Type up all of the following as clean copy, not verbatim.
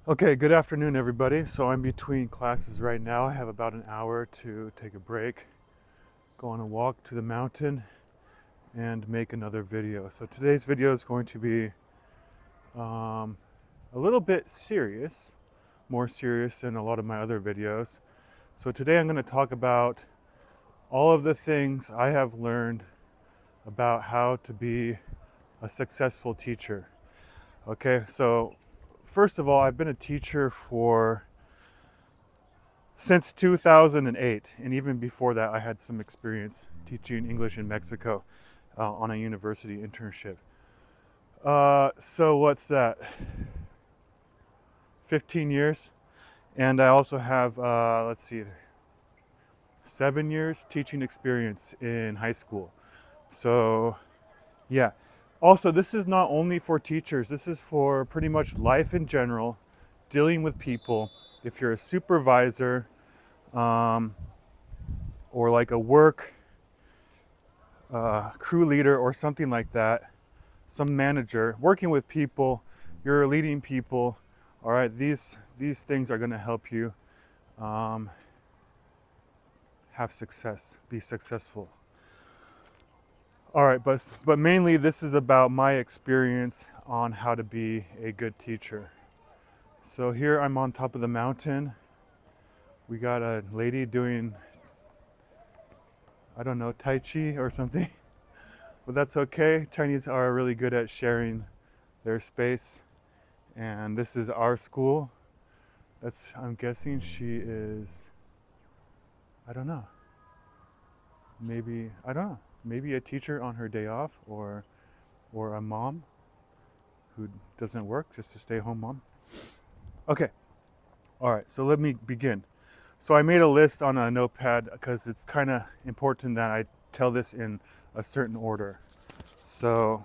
Okay, good afternoon, everybody. So I'm between classes right now. I have about an hour to take a break, go on a walk to the mountain, and make another video. So today's video is going to be um, a little bit serious, more serious than a lot of my other videos. So today I'm going to talk about all of the things I have learned about how to be a successful teacher. Okay, so first of all, I've been a teacher for since 2008, and even before that I had some experience teaching English in Mexico on a university internship. So what's that, 15 years. And I also have let's see, 7 years teaching experience in high school. So yeah, also this is not only for teachers, this is for pretty much life in general, dealing with people. If you're a supervisor, um, or like a work crew leader or something like that, some manager working with people, you're leading people. All right, these things are going to help you um, have success, be successful. All right, but mainly this is about my experience on how to be a good teacher. So here I'm on top of the mountain. We got a lady doing, I don't know, Tai Chi or something. But that's okay. Chinese are really good at sharing their space. And this is our school. I'm guessing she is, I don't know, I don't know, maybe a teacher on her day off, or a mom who doesn't work, just a stay-home mom. Okay, all right, so let me begin. So I made a list on a notepad because it's kind of important that I tell this in a certain order. So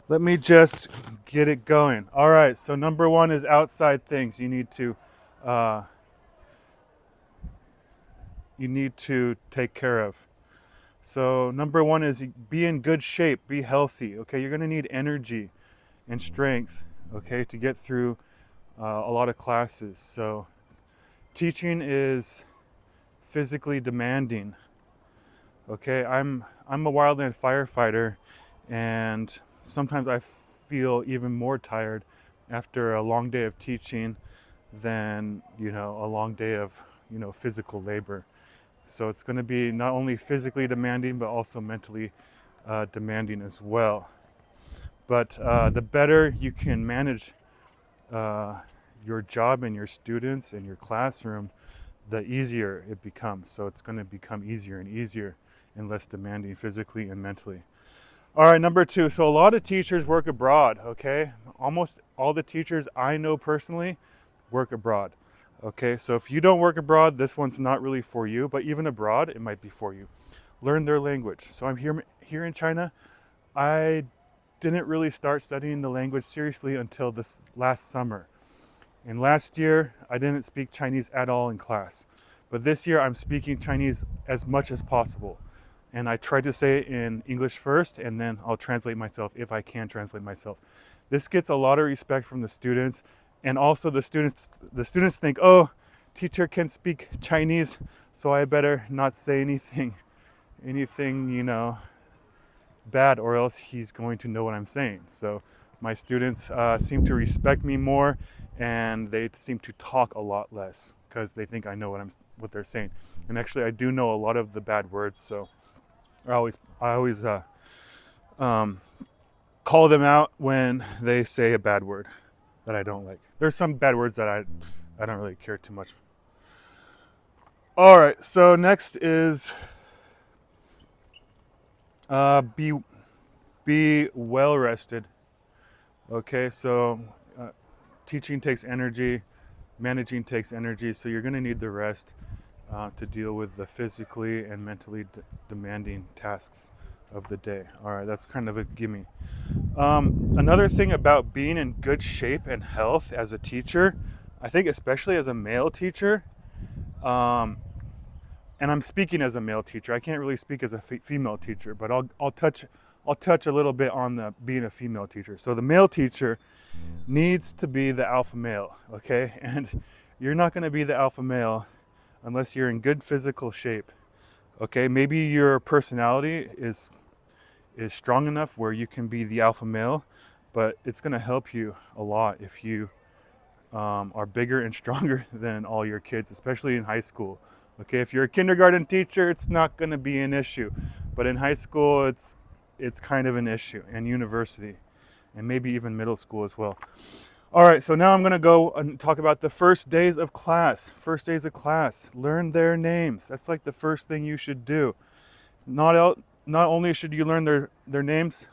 let me just get it going. All right, so number one is outside things uh, you need to take care of. So number one is be in good shape, be healthy. Okay, you're gonna need energy and strength. Okay, to get through a lot of classes. So teaching is physically demanding. Okay, I'm a wildland firefighter, and sometimes I feel even more tired after a long day of teaching than a long day of physical labor. So it's going to be not only physically demanding but also mentally demanding as well. But the better you can manage uh, your job and your students and your classroom, the easier it becomes. So it's going to become easier and easier and less demanding physically and mentally. All right, number two. So a lot of teachers work abroad, okay? Almost all the teachers I know personally work abroad. Okay, so if you don't work abroad, this one's not really for you, but even abroad, it might be for you. Learn their language. So I'm here in China. I didn't really start studying the language seriously until this last summer. And last year, I didn't speak Chinese at all in class. But this year, I'm speaking Chinese as much as possible. And I try to say it in English first, and then I'll translate myself if I can translate myself. This gets a lot of respect from the students, and also the students think, oh, teacher can speak Chinese, so I better not say anything bad, or else he's going to know what I'm saying. So my students seem to respect me more, and they seem to talk a lot less because they think I know what they're saying. And actually, I do know a lot of the bad words, so I always um, call them out when they say a bad word that I don't like. There's some bad words that I don't really care too much. All right, so next is be well rested. Okay, so uh, teaching takes energy, managing takes energy, so you're going to need the rest to deal with the physically and mentally demanding tasks of the day. All right, that's kind of a gimme. Another thing about being in good shape and health as a teacher, I think especially as a male teacher, um, and I'm speaking as a male teacher. I can't really speak as a female teacher, but I'll touch a little bit on the being a female teacher. So the male teacher, needs to be the alpha male, okay? And you're not going to be the alpha male unless you're in good physical shape, okay? Maybe your personality is strong enough where you can be the alpha male, but it's going to help you a lot if you are bigger and stronger than all your kids, especially in high school. Okay, if you're a kindergarten teacher, it's not going to be an issue, but in high school, it's kind of an issue, and university, and maybe even middle school as well. All right, so now I'm going to go and talk about the first days of class. First days of class, learn their names. That's like the first thing you should do. Not only should you learn their names,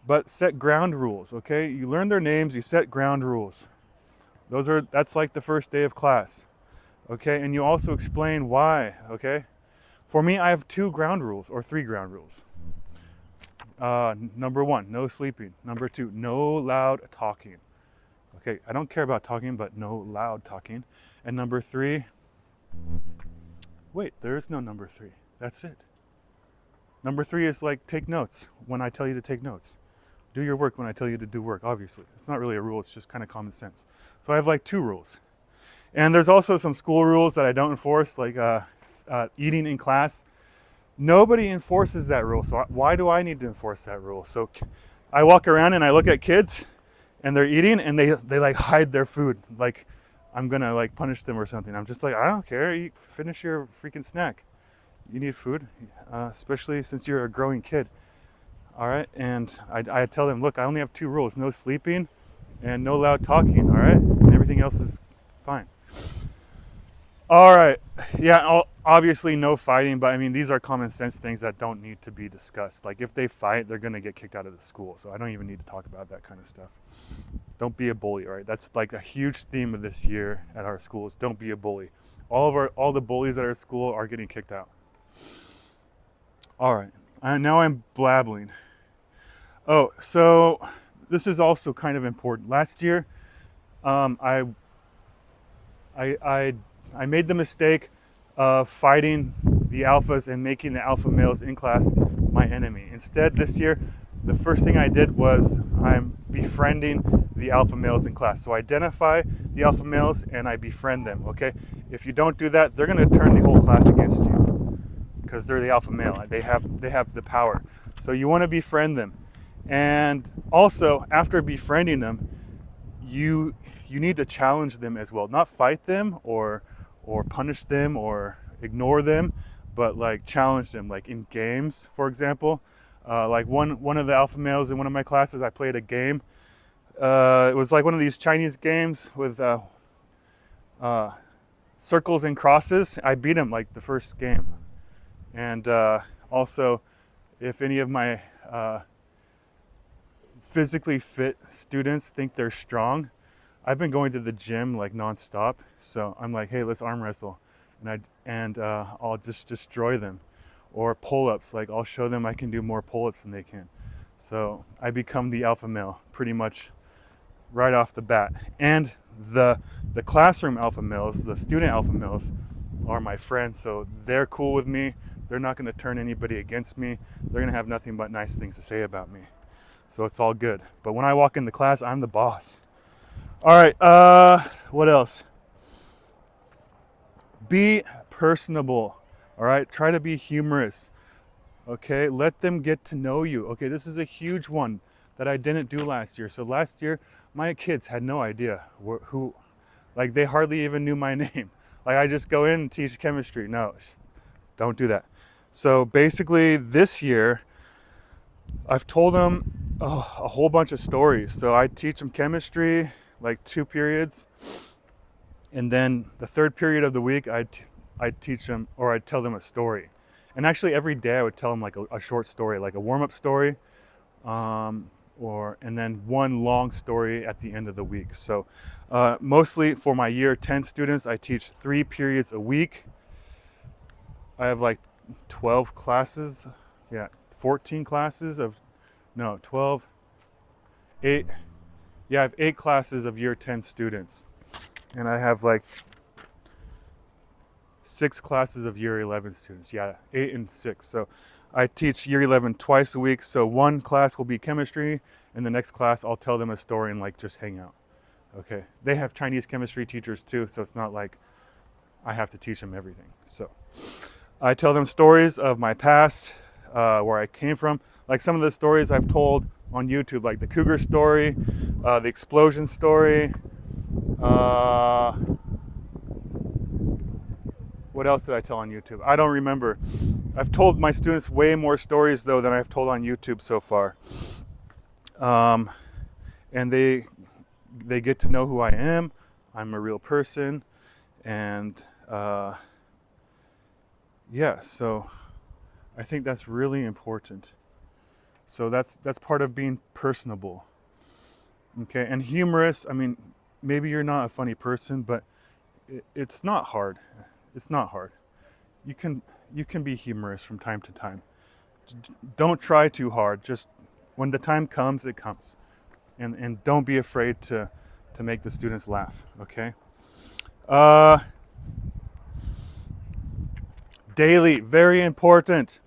but set ground rules. Okay, you learn their names, you set ground rules. That's like the first day of class. Okay, and you also explain why. Okay, for me, I have 2 ground rules or 3 ground rules. Number 1, no sleeping. Number 2, no loud talking. Okay, I don't care about talking, but no loud talking. And number 3, wait, there is no number 3. That's it. Number 3 is like take notes when I tell you to take notes. Do your work when I tell you to do work, obviously. It's not really a rule, it's just kind of common sense. So I have like 2 rules. And there's also some school rules that I don't enforce, like eating in class. Nobody enforces that rule, so why do I need to enforce that rule? So I walk around and I look at kids and they're eating and they like hide their food, like I'm gonna like punish them or something. I'm just like, I don't care, finish your freaking snack. You need food, especially since you're a growing kid. All right, and I tell them, look, I only have 2 rules: no sleeping and no loud talking. All right, and everything else is fine. All right, yeah, obviously no fighting, but I mean, these are common sense things that don't need to be discussed. Like if they fight, they're gonna get kicked out of the school, so I don't even need to talk about that kind of stuff. Don't be a bully, all right? That's like a huge theme of this year at our schools. Don't be a bully. All the bullies at our school are getting kicked out. All right, now I'm blabbling. Oh, so this is also kind of important. Last year, I made the mistake of fighting the alphas and making the alpha males in class my enemy. Instead, this year, the first thing I did was I'm befriending the alpha males in class. So I identify the alpha males and I befriend them, okay? If you don't do that, they're gonna turn the whole class against you because they're the alpha male. They have the power. So you wanna befriend them. And also, after befriending them, you need to challenge them as well. Not fight them or punish them or ignore them, but like challenge them, like in games, for example. Like one of the alpha males in one of my classes, I played a game. It was like one of these Chinese games with circles and crosses. I beat him like the first game. And also, if any of my physically fit students think they're strong, I've been going to the gym like nonstop. So I'm like, hey, let's arm wrestle, and I'll just destroy them. Or pull-ups, like I'll show them I can do more pull-ups than they can. So I become the alpha male pretty much right off the bat. And the classroom alpha males, the student alpha males, are my friends, so they're cool with me. They're not going to turn anybody against me. They're going to have nothing but nice things to say about me. So it's all good. But when I walk into class, I'm the boss. All right, what else? Be personable, all right? Try to be humorous, okay? Let them get to know you. Okay, this is a huge one that I didn't do last year. So last year, my kids had no idea who, like they hardly even knew my name. Like I just go in and teach chemistry. No, don't do that. So basically this year, I've told them a whole bunch of stories. So I teach them chemistry, like 2 periods. And then the 3rd period of the week, I'd teach them, or I'd tell them a story. And actually every day I would tell them like a short story, like a warm-up story, and then one long story at the end of the week. So mostly for my year 10 students, I teach 3 periods a week. I have like 12 classes, 14 classes of, no, 12, 8. Yeah, I have 8 classes of year 10 students. And I have like 6 classes of year 11 students. Yeah, 8 and 6. So I teach year 11 twice a week, so one class will be chemistry, and the next class I'll tell them a story and like just hang out. Okay, they have Chinese chemistry teachers too, so it's not like I have to teach them everything. So I tell them stories of my past, where I came from, like some of the stories I've told on YouTube, like the cougar story, the explosion story. What else did I tell on YouTube? I don't remember. I've told my students way more stories though than I've told on YouTube so far. And they get to know who I am. I'm a real person, and yeah, so I think that's really important. So that's part of being personable. Okay, and humorous. I mean, maybe you're not a funny person, but it's not hard. It's not hard. You can be humorous from time to time. Don't try too hard. Just when the time comes, it comes. And don't be afraid to make the students laugh, okay? Daily, very important.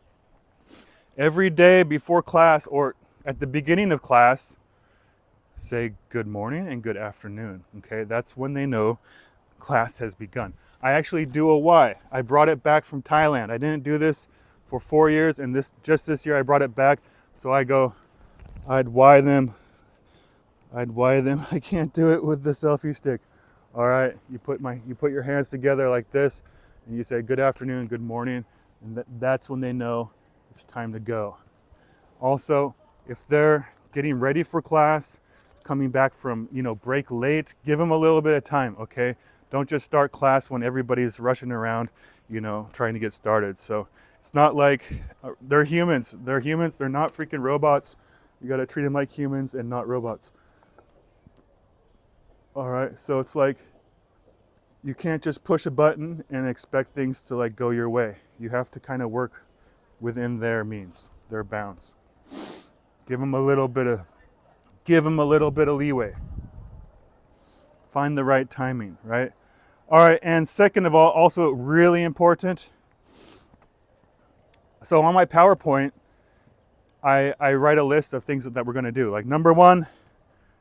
Every day before class or at the beginning of class, say good morning and good afternoon, okay? That's when they know class has begun. I actually do a Y. I brought it back from Thailand. I didn't do this for 4 years, and just this year I brought it back. So I'd Y them. I can't do it with the selfie stick. All right, you put your hands together like this, and you say good afternoon, good morning, and that's when they know it's time to go. Also, if they're getting ready for class, coming back from break late, give them a little bit of time, okay? Don't just start class when everybody's rushing around, trying to get started. So it's not like they're humans. They're humans. They're not freaking robots. You got to treat them like humans and not robots. All right. So it's like you can't just push a button and expect things to like go your way. You have to kind of work within their means, their bounds. Give them a little bit of leeway. Find the right timing, right? All right, and second of all, also really important. So on my PowerPoint, I write a list of things that we're going to do. Like number 1,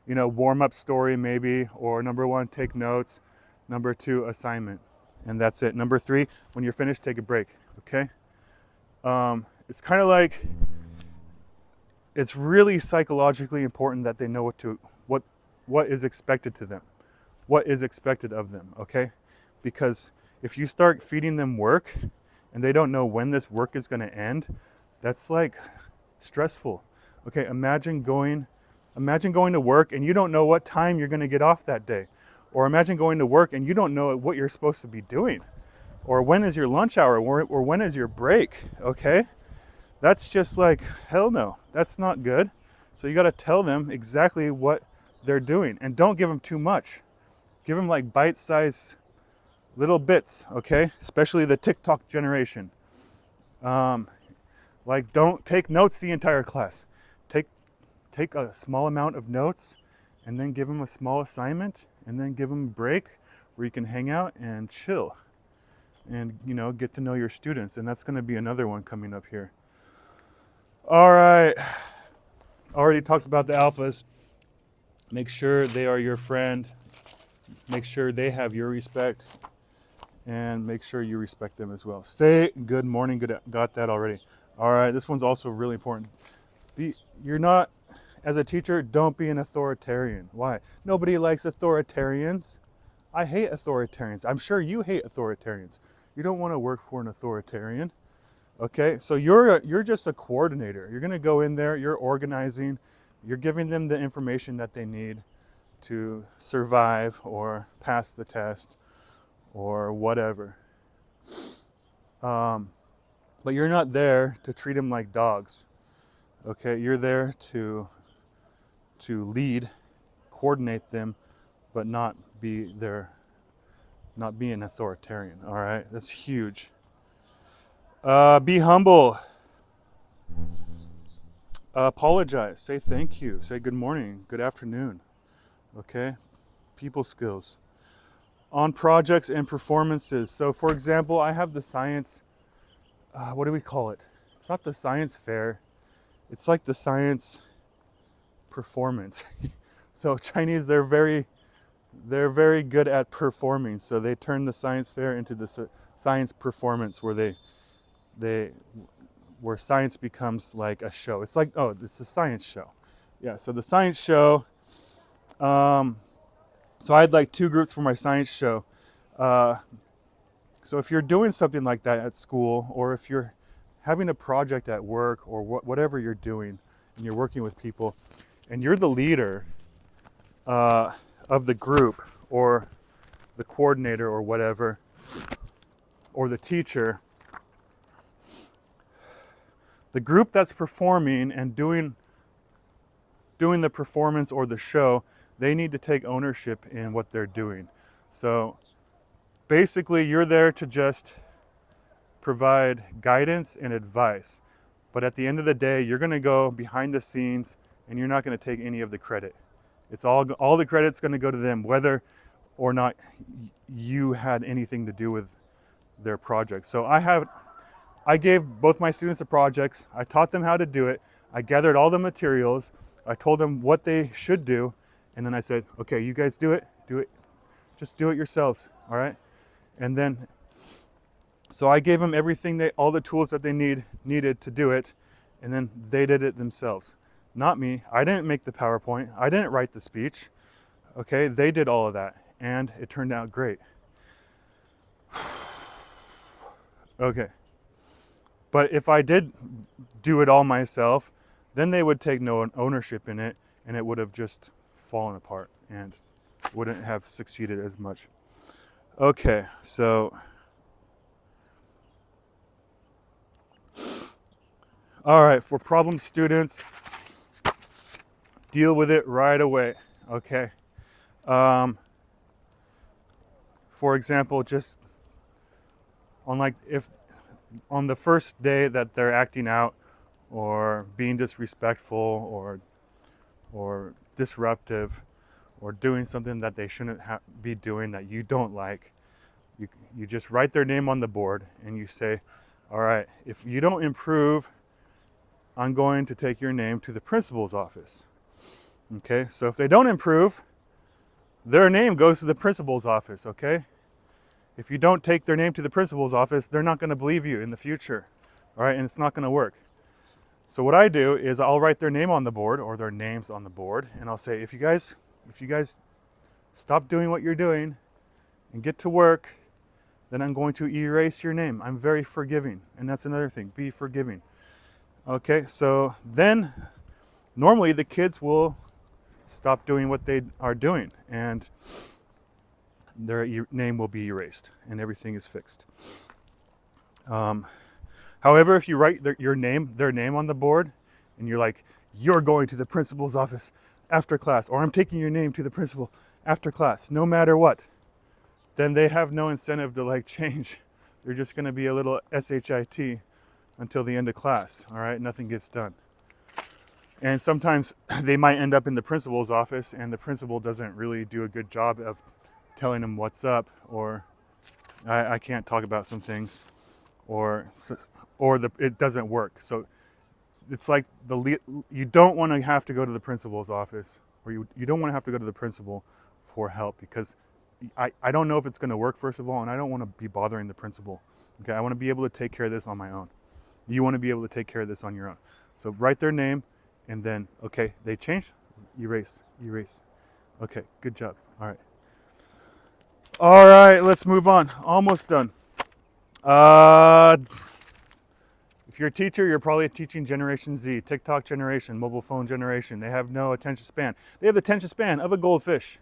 warm up story maybe, or number 1, take notes. Number 2, assignment, and that's it. Number 3, when you're finished, take a break. Okay. It's kind of like it's really psychologically important that they know what is expected to them, what is expected of them. Okay. Because if you start feeding them work and they don't know when this work is going to end, that's like stressful. Okay, imagine going to work and you don't know what time you're going to get off that day. Or imagine going to work and you don't know what you're supposed to be doing. Or when is your lunch hour, or when is your break, okay? That's just like, hell no, that's not good. So you got to tell them exactly what they're doing, and don't give them too much. Give them like bite-sized little bits, okay? Especially the TikTok generation. Like, don't take notes the entire class. Take a small amount of notes, and then give them a small assignment, and then give them a break where you can hang out and chill, and get to know your students. And that's going to be another one coming up here. All right. Already talked about the alphas. Make sure they are your friend. Make sure they have your respect. And make sure you respect them as well. Say good morning. Got that already. All right, this one's also really important. As a teacher, don't be an authoritarian. Why? Nobody likes authoritarians. I hate authoritarians. I'm sure you hate authoritarians. You don't want to work for an authoritarian. Okay, so you're just a coordinator. You're going to go in there, you're organizing, you're giving them the information that they need to survive or pass the test or whatever. But you're not there to treat them like dogs. Okay, you're there to lead, coordinate them, but not be an authoritarian. All right, that's huge. Be humble. Apologize. Say thank you. Say good morning, good afternoon. Okay, people skills. On projects and performances. So, for example, I have the science. What do we call it? it's not the science fair. It's like the science performance. So Chinese, they're very good at performing. So they turn the science fair into the science performance, where science becomes like a show. It's like, oh, it's a science show. Yeah. So the science show. So I had like 2 groups for my science show. So if you're doing something like that at school, or if you're having a project at work, or whatever you're doing, and you're working with people, and you're the leader of the group, or the coordinator, or whatever, or the teacher, the group that's performing and doing the performance or the show, they need to take ownership in what they're doing. So basically, you're there to just provide guidance and advice. But at the end of the day, you're going to go behind the scenes and you're not going to take any of the credit. It's all the credit's going to go to them, whether or not you had anything to do with their project. So I gave both my students the projects. I taught them how to do it. I gathered all the materials. I told them what they should do. And then I said, okay, you guys do it. Just do it yourselves. All right. And then, so I gave them everything, all the tools that they needed to do it. And then they did it themselves. Not me. I didn't make the PowerPoint. I didn't write the speech. Okay. They did all of that. And it turned out great. Okay. But if I did do it all myself, then they would take no ownership in it, and it would have just fallen apart and wouldn't have succeeded as much. Okay, so all right, for problem students, deal with it right away. Okay. For example, just on the first day that they're acting out or being disrespectful or disruptive or doing something that they shouldn't be doing that you don't like, you just write their name on the board and you say, all right, if you don't improve, I'm going to take your name to the principal's office. Okay, so if they don't improve, their name goes to the principal's office, okay? If you don't take their name to the principal's office, they're not going to believe you in the future, all right? And it's not going to work. So what I do is I'll write their name on the board, or their names on the board, and I'll say, if you guys stop doing what you're doing and get to work, then I'm going to erase your name. I'm very forgiving, and that's another thing, be forgiving. Okay, so then normally the kids will stop doing what they are doing, and their name will be erased and everything is fixed. However, if you write their name on the board, and you're like, you're going to the principal's office after class, or I'm taking your name to the principal after class, no matter what, then they have no incentive to change. They're just going to be a little SHIT until the end of class. All right, nothing gets done. And sometimes they might end up in the principal's office, and the principal doesn't really do a good job of telling them what's up, or I can't talk about some things, or it doesn't work. So it's like you don't want to have to go to the principal's office, or you don't want to have to go to the principal for help, because I don't know if it's going to work, first of all, and I don't want to be bothering the principal. Okay, I want to be able to take care of this on my own. You want to be able to take care of this on your own. So write their name, and then, okay, they changed, erase. Okay, good job. All right, let's move on. Almost done. If you're a teacher, you're probably teaching Generation Z, TikTok generation, mobile phone generation. They have no attention span. They have the attention span of a goldfish.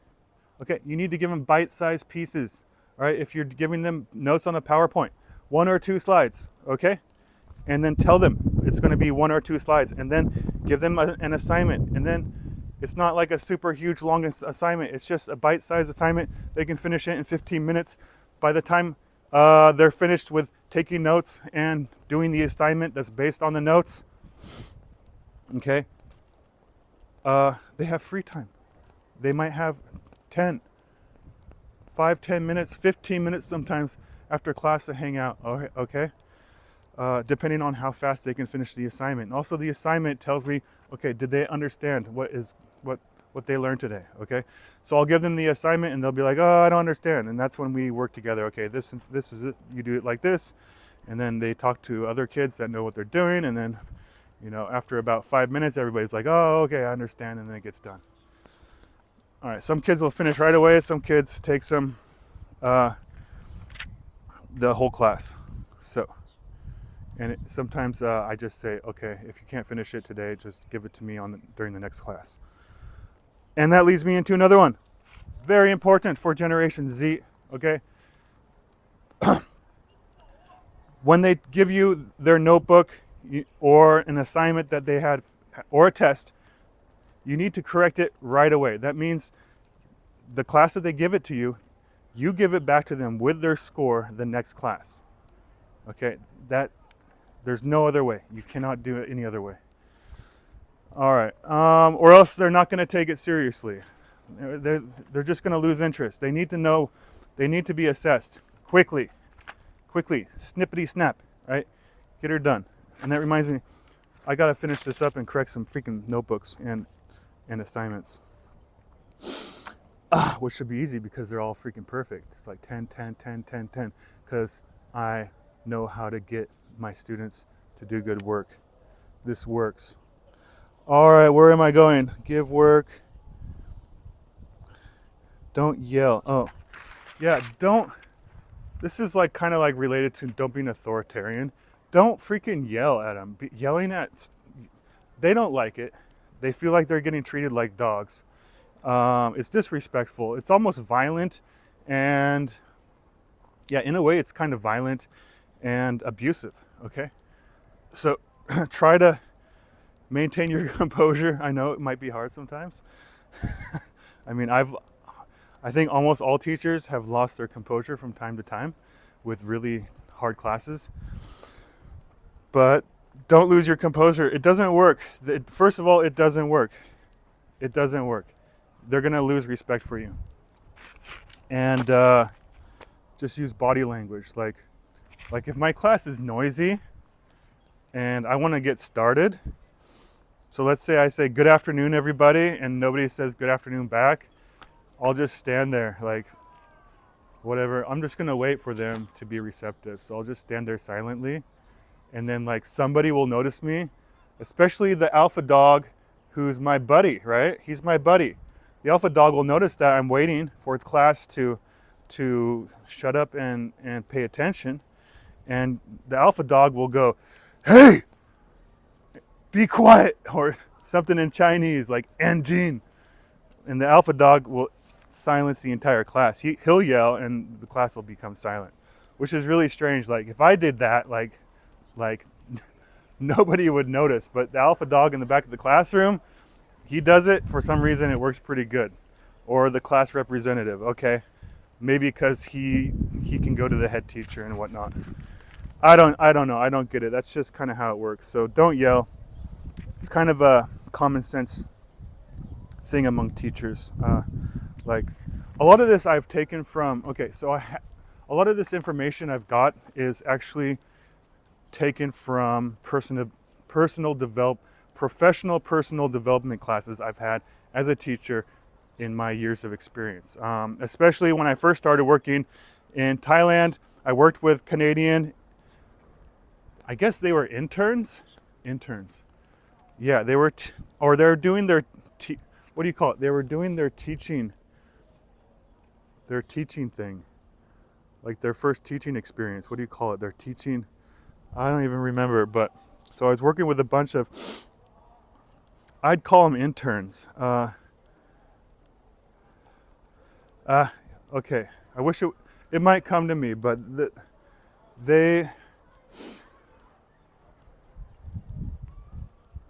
Okay, you need to give them bite-sized pieces. All right, if you're giving them notes on a PowerPoint, 1 or 2 slides, okay? And then tell them it's going to be 1 or 2 slides, and then give them an assignment. And then it's not like a super huge long assignment. It's just a bite-sized assignment. They can finish it in 15 minutes. By the time they're finished with taking notes and doing the assignment that's based on the notes, okay, they have free time. They might have 10 minutes, 15 minutes sometimes after class to hang out, okay? depending on how fast they can finish the assignment. And also the assignment tells me, okay, did they understand what they learned today? Okay, so I'll give them the assignment and they'll be like, oh, I don't understand. And that's when we work together. Okay, this is it. You do it like this. And then they talk to other kids that know what they're doing. And then, after about 5 minutes, everybody's like, oh, okay, I understand. And then it gets done. All right, some kids will finish right away. Some kids take the whole class. So, and sometimes I just say, okay, if you can't finish it today, just give it to me during the next class. And that leads me into another one. Very important for Generation Z, okay? When they give you their notebook or an assignment that they had, or a test, you need to correct it right away. That means the class that they give it to you, you give it back to them with their score the next class. Okay, there's no other way. You cannot do it any other way. All right, or else they're not going to take it seriously. They're just going to lose interest. They need to know, they need to be assessed quickly, snippety snap, right? Get her done. And that reminds me, I got to finish this up and correct some freaking notebooks and assignments. Which should be easy because they're all freaking perfect. It's like 10, 10, 10, 10, 10, because I know how to get my students to do good work. This works. All right, where am I going? Give work. Don't yell. Oh, yeah, don't. This is like kind of like related to don't be an authoritarian. Don't freaking yell at them. They don't like it. They feel like they're getting treated like dogs. It's disrespectful. It's almost violent, and yeah, in a way, it's kind of violent and abusive. Okay, so try to maintain your composure. I know it might be hard sometimes. I mean, I think almost all teachers have lost their composure from time to time with really hard classes. But don't lose your composure. It doesn't work. First of all, it doesn't work. It doesn't work. They're gonna lose respect for you. And just use body language. Like if my class is noisy and I want to get started, so let's say I say good afternoon everybody and nobody says good afternoon back, I'll just stand there like whatever. I'm just gonna wait for them to be receptive. So I'll just stand there silently, and then like somebody will notice me, especially the alpha dog who's my buddy, right? He's my buddy. The alpha dog will notice that I'm waiting for class to shut up and pay attention. And the alpha dog will go, hey, be quiet, or something in Chinese like Anjin. And the alpha dog will silence the entire class. He'll yell and the class will become silent, which is really strange. Like if I did that, like nobody would notice, but the alpha dog in the back of the classroom, he does it. For some reason, it works pretty good. Or the class representative, okay? Maybe because he can go to the head teacher and whatnot. I don't know. I don't get it. That's just kind of how it works. So don't yell. It's kind of a common sense thing among teachers. Like a lot of this I've taken from, okay, so a lot of this information I've got is actually taken from professional personal development classes I've had as a teacher in my years of experience. Especially when I first started working in Thailand, I worked with Canadian, I guess they were interns. Yeah, they were, they're doing their, what do you call it? They were doing their teaching thing, like their first teaching experience. What do you call it? Their teaching, I don't even remember, but so I was working with a bunch of, I'd call them interns. Okay, I wish it might come to me, but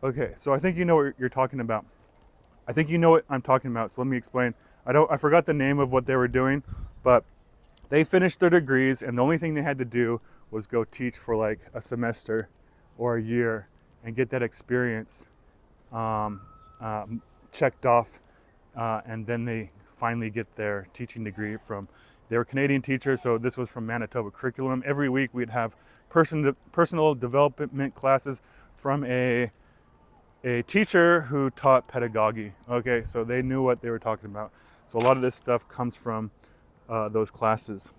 okay, so I think you know what you're talking about. I think you know what I'm talking about, so let me explain. I forgot the name of what they were doing, but they finished their degrees and the only thing they had to do was go teach for like a semester or a year and get that experience checked off, and then they finally get their teaching degree from, they were Canadian teachers, so this was from Manitoba curriculum. Every week we'd have personal development classes from a teacher who taught pedagogy. Okay, so they knew what they were talking about. So a lot of this stuff comes from those classes,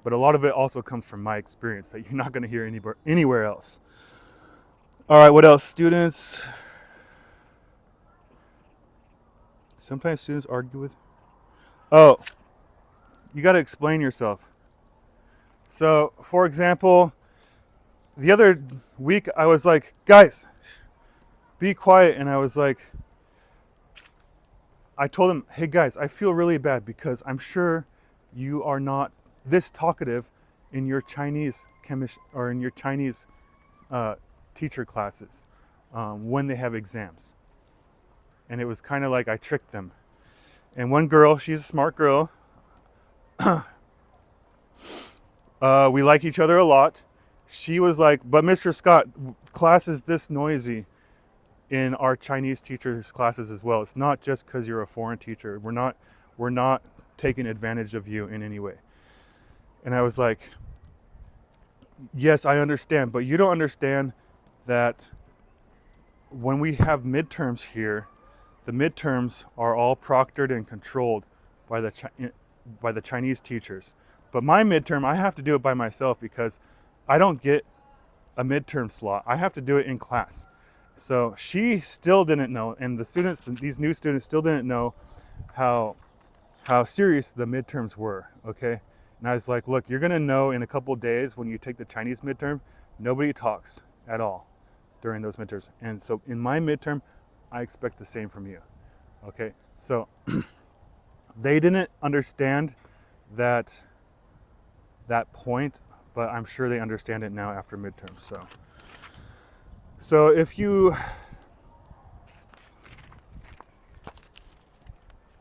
but a lot of it also comes from my experience that you're not going to hear anywhere else. All right, what else? Students. Sometimes students argue with. Oh, you got to explain yourself. So, for example, the other week I was like, guys, be quiet. And I was like, I told them, hey guys, I feel really bad because I'm sure you are not this talkative in your Chinese chemistry or in your Chinese teacher classes when they have exams. And it was kind of like I tricked them. And one girl, she's a smart girl. We like each other a lot. She was like, but Mr. Scott, class is this noisy in our Chinese teachers' classes as well. It's not just because you're a foreign teacher. We're not taking advantage of you in any way. And I was like, yes, I understand, but you don't understand that when we have midterms here, the midterms are all proctored and controlled by the Chinese teachers. But my midterm, I have to do it by myself because I don't get a midterm slot. I have to do it in class. So she still didn't know, and the students, these new students still didn't know how serious the midterms were, okay? And I was like, look, you're gonna know in a couple of days when you take the Chinese midterm, nobody talks at all during those midterms. And so in my midterm, I expect the same from you, okay? So they didn't understand that point, but I'm sure they understand it now after midterms. So if you,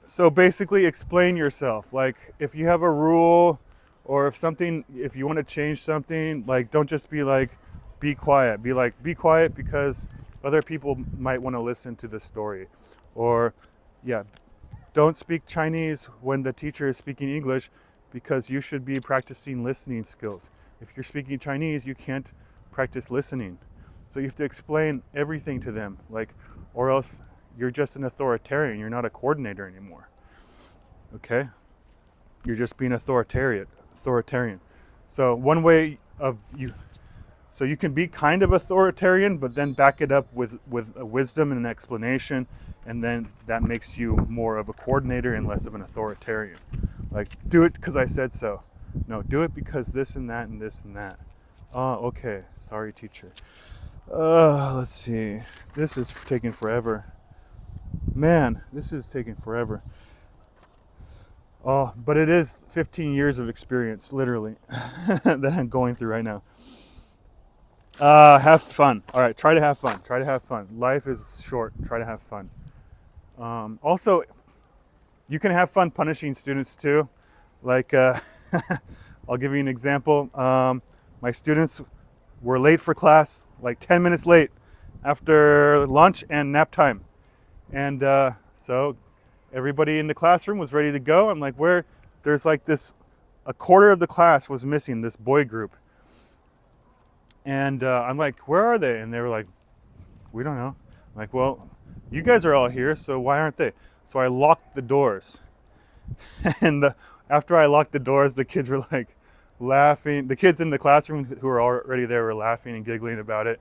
so basically explain yourself. Like if you have a rule or if you want to change something, like don't just be like, be quiet. Be like, be quiet because other people might want to listen to the story. Or yeah, don't speak Chinese when the teacher is speaking English because you should be practicing listening skills. If you're speaking Chinese, you can't practice listening. So you have to explain everything to them, like, or else you're just an authoritarian. You're not a coordinator anymore. Okay? You're just being authoritarian. So one way of so you can be kind of authoritarian, but then back it up with a wisdom and an explanation, and then that makes you more of a coordinator and less of an authoritarian. Like, do it because I said so. No, do it because this and that and this and that. Oh, okay. Sorry, teacher. Let's see. This is taking forever. Man, this is taking forever. Oh, but it is 15 years of experience, literally, that I'm going through right now. Have fun. All right, try to have fun. Try to have fun. Life is short. Try to have fun. Also, you can have fun punishing students too. Like, I'll give you an example. My students were late for class, like 10 minutes late after lunch and nap time. And so everybody in the classroom was ready to go. I'm like, there's like a quarter of the class was missing, this boy group. And I'm like, where are they? And they were like, we don't know. I'm like, well, you guys are all here, so why aren't they? So I locked the doors. And after I locked the doors, the kids were like laughing. The kids in the classroom who were already there were laughing and giggling about it.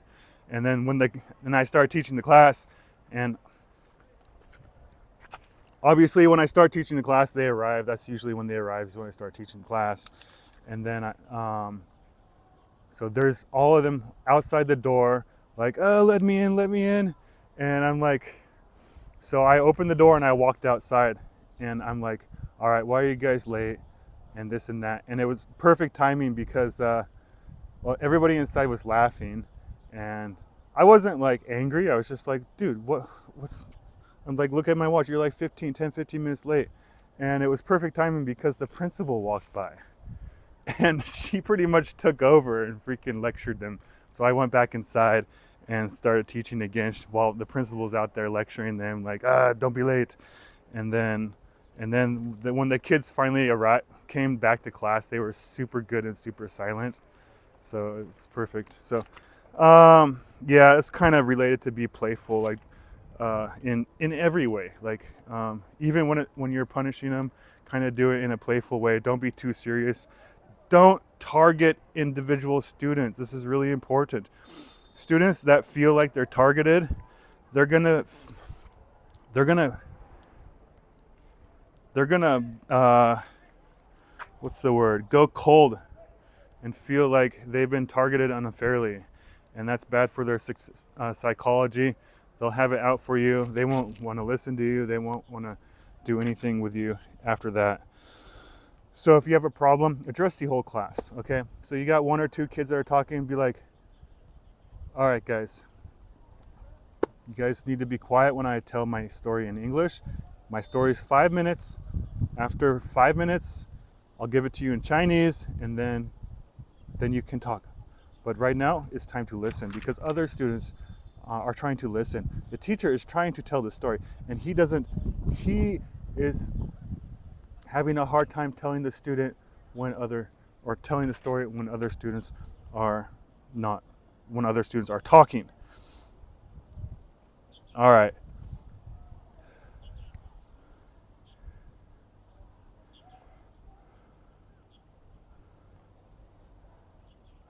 And then when I started teaching the class, and obviously when I start teaching the class, they arrive. That's usually when they arrive, is when I start teaching class. And then so there's all of them outside the door, like, oh, let me in. And I'm like, so I opened the door and I walked outside, and I'm like, all right, why are you guys late? And this and that. And it was perfect timing because well, everybody inside was laughing, and I wasn't like angry. I was just like, dude, what's, I'm like, look at my watch. You're like 15 minutes late. And it was perfect timing because the principal walked by. And she pretty much took over and freaking lectured them. So I went back inside and started teaching again while the principal's out there lecturing them, like, don't be late. And then when the kids finally came back to class, they were super good and super silent. So it's perfect. So yeah, it's kind of related to be playful, like in every way. Like even when you're punishing them, kind of do it in a playful way. Don't be too serious. Don't target individual students. This is really important. Students that feel like they're targeted, they're gonna they're gonna they're gonna what's the word? Go cold and feel like they've been targeted unfairly, and that's bad for their psychology. They'll have it out for you. They won't want to listen to you. They won't want to do anything with you after that. So if you have a problem, address the whole class, okay? So you got one or two kids that are talking, be like, all right, guys, you guys need to be quiet when I tell my story in English. My story is 5 minutes. After 5 minutes, I'll give it to you in Chinese, and then you can talk. But right now, it's time to listen, because other students are trying to listen. The teacher is trying to tell the story, and he is having a hard time telling the student telling the story when other students are not, when other students are talking. All right.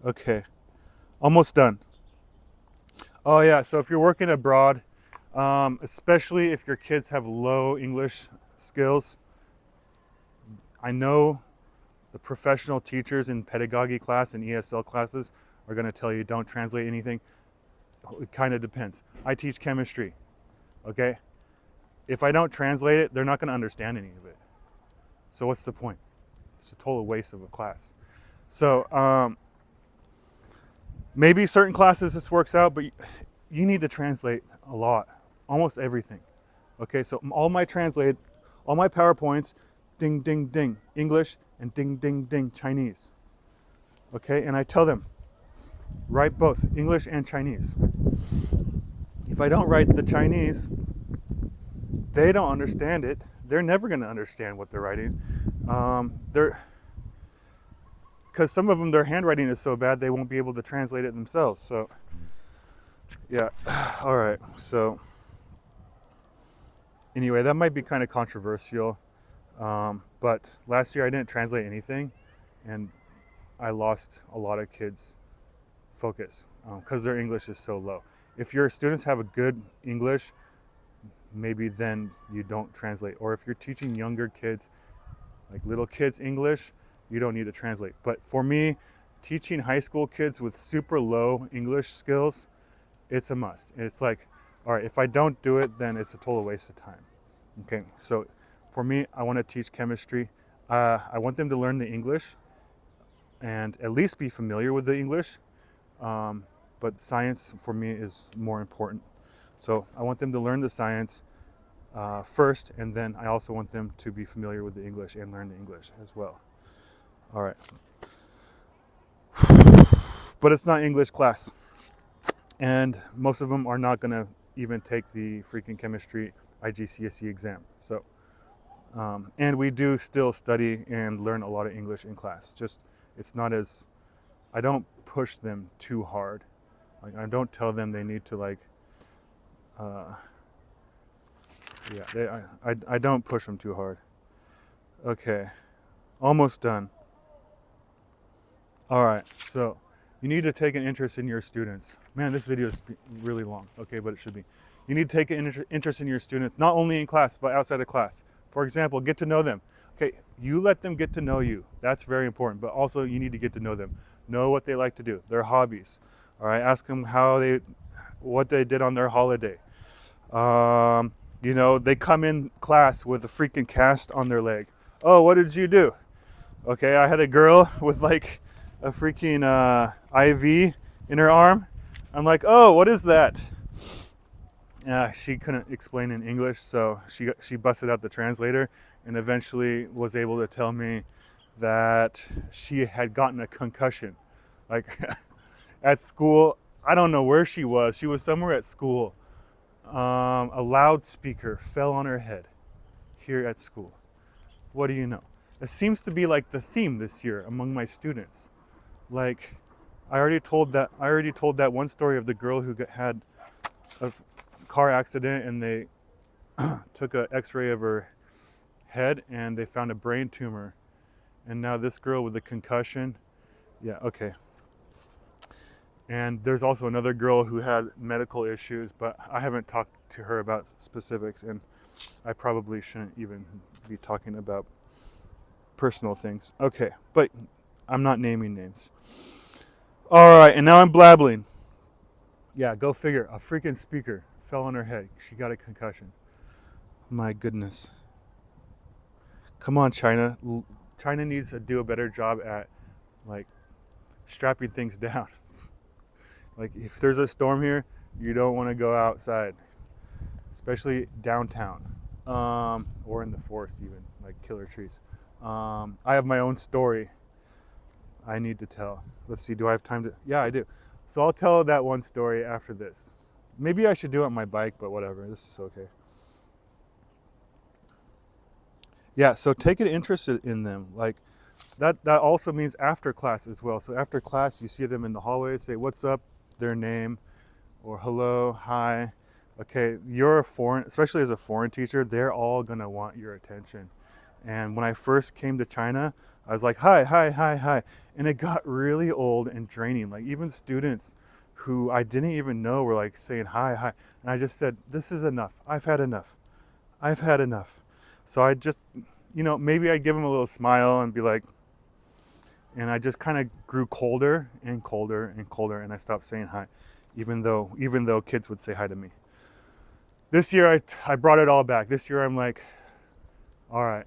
Okay. Almost done. Oh yeah, so if you're working abroad, especially if your kids have low English skills, I know the professional teachers in pedagogy class and ESL classes are going to tell you don't translate anything. It kind of depends. I teach chemistry, okay? If I don't translate it, they're not going to understand any of it. So what's the point? It's a total waste of a class. So maybe certain classes this works out, but you need to translate a lot, almost everything. Okay, so all my PowerPoints, ding, ding, ding, English, and ding, ding, ding, Chinese. Okay, and I tell them, write both English and Chinese. If I don't write the Chinese, they don't understand it. They're never going to understand what they're writing. Because some of them, their handwriting is so bad, they won't be able to translate it themselves. So, yeah. All right. So, anyway, that might be kind of controversial. But last year I didn't translate anything, and I lost a lot of kids' focus because their English is so low. If your students have a good English, maybe then you don't translate. Or if you're teaching younger kids, like little kids English, you don't need to translate. But for me, teaching high school kids with super low English skills, it's a must. And it's like, all right, if I don't do it, then it's a total waste of time. Okay, so for me, I want to teach chemistry. I want them to learn the English and at least be familiar with the English. But science for me is more important. So I want them to learn the science first, and then I also want them to be familiar with the English and learn the English as well. All right. But it's not English class. And most of them are not going to even take the freaking chemistry IGCSE exam. So, and we do still study and learn a lot of English in class. Just, it's not as, I don't push them too hard. Like, I don't tell them they need to like, I don't push them too hard. Okay, almost done. All right, so you need to take an interest in your students. Man, this video is really long, okay, but it should be. You need to take an interest in your students, not only in class, but outside of class. For example, get to know them. Okay, you let them get to know you. That's very important, but also you need to get to know them. Know what they like to do, their hobbies. All right, ask them what they did on their holiday. You know, they come in class with a freaking cast on their leg. Oh, what did you do? Okay, I had a girl with like a freaking IV in her arm. I'm like, oh, what is that? She couldn't explain in English, so she busted out the translator and eventually was able to tell me that she had gotten a concussion. Like at school, I don't know where she was. She was somewhere at school. A loudspeaker fell on her head here at school. What do you know? It seems to be like the theme this year among my students. Like, I already told that one story of the girl who had a car accident, and they took an X-ray of her head, and they found a brain tumor. And now this girl with the concussion, yeah, okay. And there's also another girl who had medical issues, but I haven't talked to her about specifics, and I probably shouldn't even be talking about personal things. Okay, but I'm not naming names. All right, and now I'm blabbling. Yeah, go figure. A freaking speaker fell on her head. She got a concussion. My goodness. Come on, China. China needs to do a better job at like strapping things down. Like if there's a storm here, you don't want to go outside, especially downtown, or in the forest even, like killer trees. I have my own story I need to tell. Let's see, do I have time to? Yeah, I do. So I'll tell that one story after this. Maybe I should do it on my bike, but whatever, this is okay. Yeah, so take an interest in them. Like that also means after class as well. So after class, you see them in the hallway, say, what's up, their name, or hello, hi. Okay, you're a foreign, especially as a foreign teacher, they're all gonna want your attention. And when I first came to China, I was like, hi, hi, hi, hi. And it got really old and draining. Like even students who I didn't even know were like saying hi, hi. And I just said, this is enough. I've had enough. I've had enough. So I just, maybe I'd give them a little smile and be like, and I just kind of grew colder and colder and colder, and I stopped saying hi, even though kids would say hi to me. This year I brought it all back. This year I'm like, all right,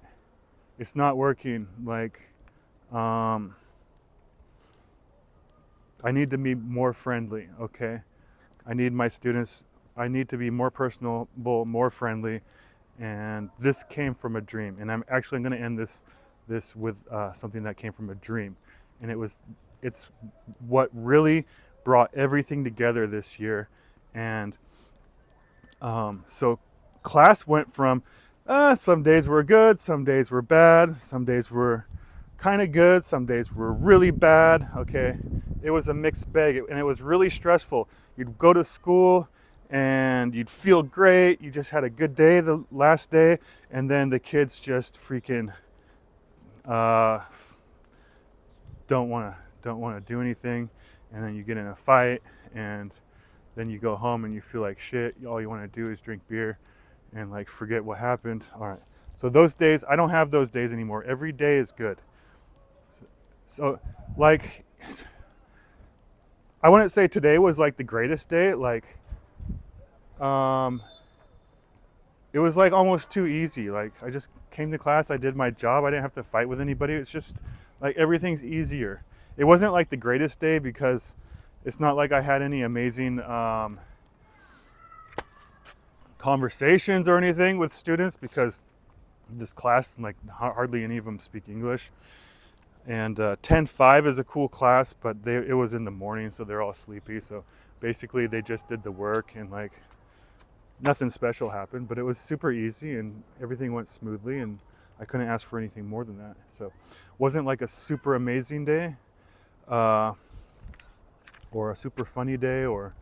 it's not working. Like, I need to be more friendly, okay? I need to be more personable, more friendly, and this came from a dream. And I'm actually going to end this with something that came from a dream, and it's what really brought everything together this year. And so class went from some days were good, some days were bad, some days were kind of good, some days were really bad. Okay, it was a mixed bag, and it was really stressful. You'd go to school and you'd feel great, you just had a good day the last day, and then the kids just freaking don't want to do anything, and then you get in a fight, and then you go home and you feel like shit. All you want to do is drink beer and like forget what happened. All right, so those days, I don't have those days anymore. Every day is good. So like, I wouldn't say today was like the greatest day. Like it was like almost too easy. Like I just came to class, I did my job, I didn't have to fight with anybody. It's just like everything's easier. It wasn't like the greatest day because it's not like I had any amazing conversations or anything with students, because this class, like hardly any of them speak English. And 10-5 is a cool class, but it was in the morning, so they're all sleepy. So basically they just did the work, and like nothing special happened, but it was super easy and everything went smoothly, and I couldn't ask for anything more than that. So wasn't like a super amazing day or a super funny day or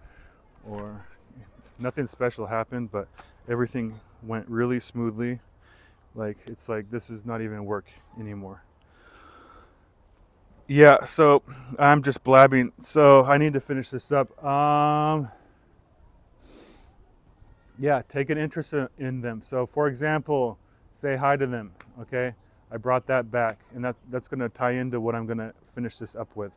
nothing special happened, but everything went really smoothly. Like it's like this is not even work anymore. Yeah, so I'm just blabbing, so I need to finish this up. Yeah, take an interest in them. So for example, say hi to them, okay? I brought that back, and that's gonna tie into what I'm gonna finish this up with.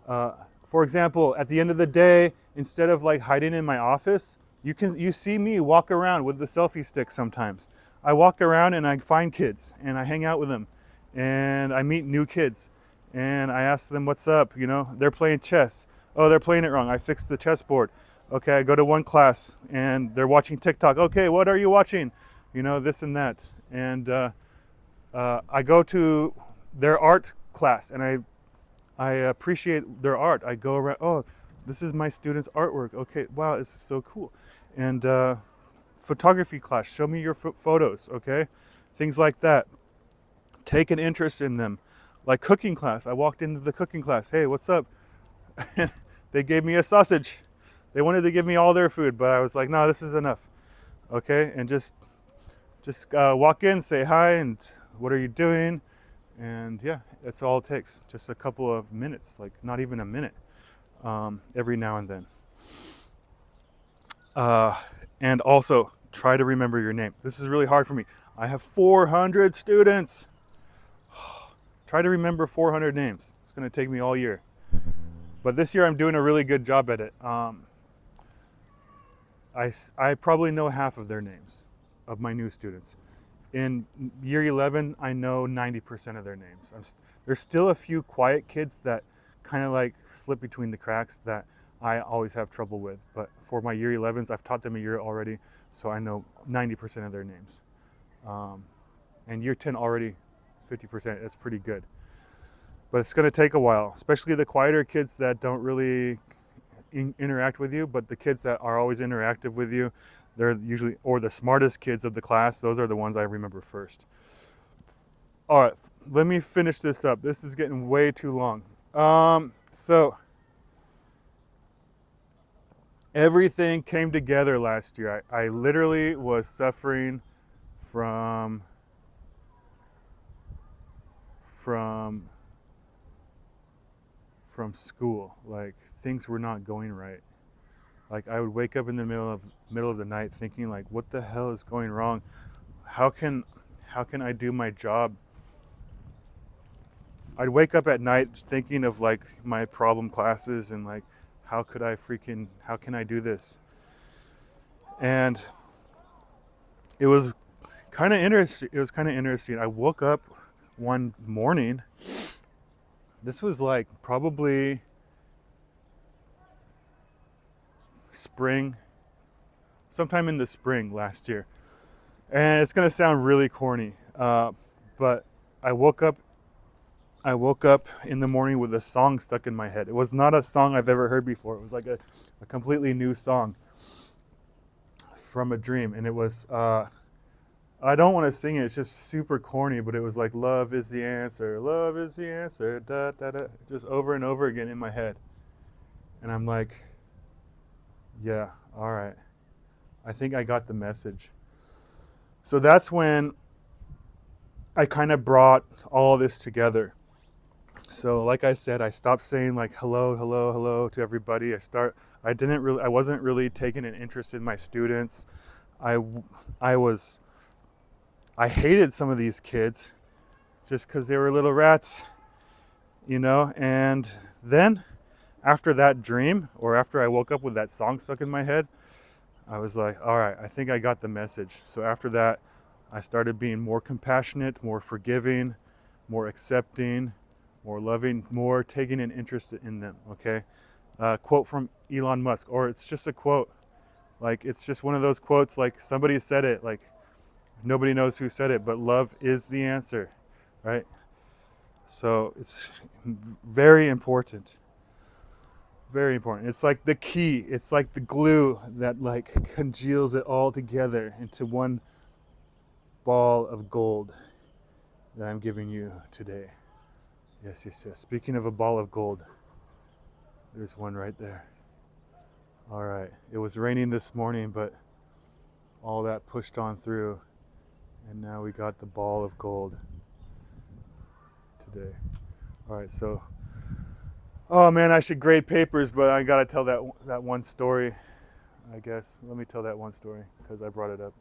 For example, at the end of the day, instead of like hiding in my office, you see me walk around with the selfie stick sometimes. I walk around and I find kids and I hang out with them, and I meet new kids and I ask them what's up. They're playing chess. Oh, they're playing it wrong. I fixed the chessboard. Okay, I go to one class and they're watching TikTok. Okay, what are you watching? This and that. And I go to their art class and I appreciate their art. I go around, oh, this is my student's artwork. Okay, wow, this is so cool. And photography class, show me your photos, okay? Things like that. Take an interest in them. Like cooking class, I walked into the cooking class. Hey, what's up? They gave me a sausage. They wanted to give me all their food, but I was like, no, this is enough. Okay, and just walk in, say hi, and what are you doing? And yeah, that's all it takes. Just a couple of minutes, like not even a minute, every now and then. Uh, and also try to remember your name. This is really hard for me. I have 400 students. Try to remember 400 names. It's going to take me all year. But this year I'm doing a really good job at it. I probably know half of their names, of my new students. In year 11, I know 90% of their names. There's still a few quiet kids that kind of like slip between the cracks that I always have trouble with. But for my year 11s, I've taught them a year already, so I know 90% of their names. And year 10 already 50%. That's pretty good. But it's going to take a while, especially the quieter kids that don't really interact with you, but the kids that are always interactive with you, they're usually, or the smartest kids of the class, those are the ones I remember first. All right, let me finish this up. This is getting way too long. So everything came together last year. I literally was suffering from school. Like things were not going right. Like I would wake up in the middle of the night thinking like, what the hell is going wrong? How can I do my job? I'd wake up at night thinking of like my problem classes and like, how can I do this? And it was kind of interesting. I woke up one morning. This was like probably spring, sometime in the spring last year. And it's gonna sound really corny, but I woke up in the morning with a song stuck in my head. It was not a song I've ever heard before. It was like a completely new song from a dream. And it was, I don't want to sing it, it's just super corny, but it was like, love is the answer, da, da, da, just over and over again in my head. And I'm like, yeah, all right. I think I got the message. So that's when I kind of brought all this together. So like I said, I stopped saying like hello, hello, hello to everybody. I wasn't really taking an interest in my students. I hated some of these kids just because they were little rats, and then after that dream, or after I woke up with that song stuck in my head, I was like, all right, I think I got the message. So after that, I started being more compassionate, more forgiving, more accepting, more loving, more taking an interest in them, okay? Quote from Elon Musk, or it's just a quote. Like, it's just one of those quotes, like somebody said it, like nobody knows who said it, but love is the answer, right? So it's very important. Very important. It's like the key. It's like the glue that like congeals it all together into one ball of gold that I'm giving you today. Yes, yes, yes. Speaking of a ball of gold, there's one right there. All right. It was raining this morning, but all that pushed on through, and now we got the ball of gold today. All right, so oh man, I should grade papers, but I gotta tell that one story, I guess. Let me tell that one story because I brought it up.